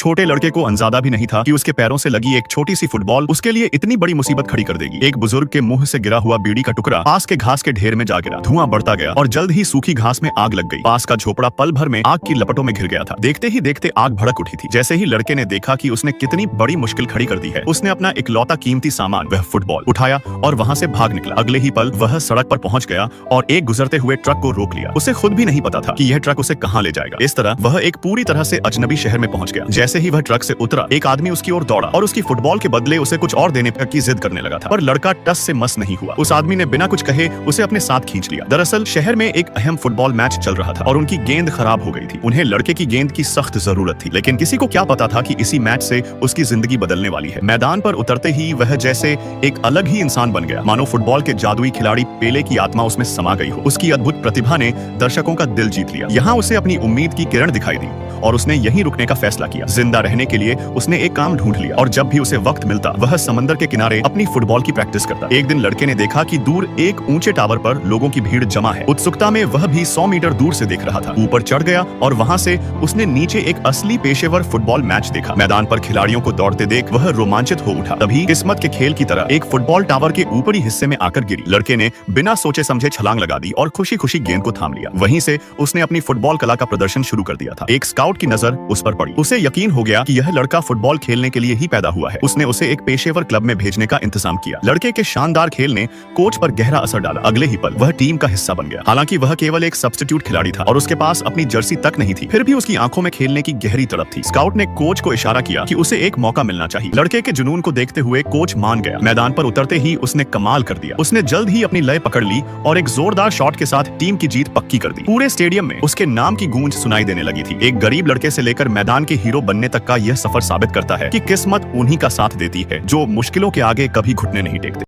छोटे लड़के को अंदाजा भी नहीं था कि उसके पैरों से लगी एक छोटी सी फुटबॉल उसके लिए इतनी बड़ी मुसीबत खड़ी कर देगी। एक बुजुर्ग के मुंह से गिरा हुआ बीड़ी का टुकड़ा पास के घास के ढेर में जा गिरा। धुआं बढ़ता गया और जल्द ही सूखी घास में आग लग गई। पास का झोपड़ा पल भर में आग की लपटों में घिर गया था। देखते ही देखते आग भड़क उठी थी। जैसे ही लड़के ने देखा कि उसने कितनी बड़ी मुश्किल खड़ी कर दी है, उसने अपना इकलौता कीमती सामान वह फुटबॉल उठाया और वहां से भाग निकला। अगले ही पल वह सड़क पर पहुंच गया और एक गुजरते हुए ट्रक को रोक लिया। उसे खुद भी नहीं पता था कि यह ट्रक उसे कहां ले जाएगा। इस तरह वह एक पूरी तरह से अजनबी शहर में पहुंच गया। जैसे ही वह ट्रक से उतरा, एक आदमी उसकी ओर दौड़ा और उसकी फुटबॉल के बदले उसे कुछ और देने की जिद करने लगा था। पर लड़का टस से मस नहीं हुआ। उस आदमी ने बिना कुछ कहे उसे अपने साथ खींच लिया। दरअसल शहर में एक अहम फुटबॉल मैच चल रहा था और उनकी गेंद खराब हो गई थी। उन्हें लड़के की गेंद की सख्त जरूरत थी, लेकिन किसी को क्या पता था कि इसी मैच से उसकी जिंदगी बदलने वाली है। मैदान पर उतरते ही वह जैसे एक अलग ही इंसान बन गया, मानो फुटबॉल के जादुई खिलाड़ी पेले की आत्मा उसमें समा गई हो। उसकी अद्भुत प्रतिभा ने दर्शकों का दिल जीत लिया। यहाँ उसे अपनी उम्मीद की किरण दिखाई दी और उसने यहीं रुकने का फैसला किया। जिंदा रहने के लिए उसने एक काम ढूंढ लिया और जब भी उसे वक्त मिलता वह समंदर के किनारे अपनी फुटबॉल की प्रैक्टिस करता। एक दिन लड़के ने देखा कि दूर एक ऊंचे टावर पर लोगों की भीड़ जमा है। उत्सुकता में वह भी 100 मीटर दूर से देख रहा था। ऊपर चढ़ गया और वहां से उसने नीचे एक असली पेशेवर फुटबॉल मैच देखा। मैदान पर खिलाड़ियों को दौड़ते देख वह रोमांचित हो उठा। तभी किस्मत के खेल की तरह एक फुटबॉल टावर के ऊपरी हिस्से में आकर गिरी। लड़के ने बिना सोचे समझे छलांग लगा दी और खुशी खुशी गेंद को थाम लिया। वहीं से उसने अपनी फुटबॉल कला का प्रदर्शन शुरू कर दिया था। एक स्काउट की नजर उस पर पड़ी। उसे यकीन हो गया कि यह लड़का फुटबॉल खेलने के लिए ही पैदा हुआ है। उसने उसे एक पेशेवर क्लब में भेजने का इंतजाम किया। लड़के के शानदार खेल ने कोच पर गहरा असर डाला। अगले ही पल वह टीम का हिस्सा बन गया। हालांकि वह केवल एक सब्स्टिट्यूट खिलाड़ी था और उसके पास अपनी जर्सी तक नहीं थी, फिर भी उसकी आंखों में खेलने की गहरी तड़प थी। स्काउट ने कोच को इशारा किया कि उसे एक मौका मिलना चाहिए। लड़के के जुनून को देखते हुए कोच मान गया। मैदान पर उतरते ही उसने कमाल कर दिया। उसने जल्द ही अपनी लय पकड़ ली और एक जोरदार शॉट के साथ टीम की जीत पक्की कर दी। पूरे स्टेडियम में उसके नाम की गूंज सुनाई देने लगी थी। एक गरीब लड़के से लेकर मैदान के हीरो बनने तक का यह सफर साबित करता है कि किस्मत उन्हीं का साथ देती है जो मुश्किलों के आगे कभी घुटने नहीं टेकते।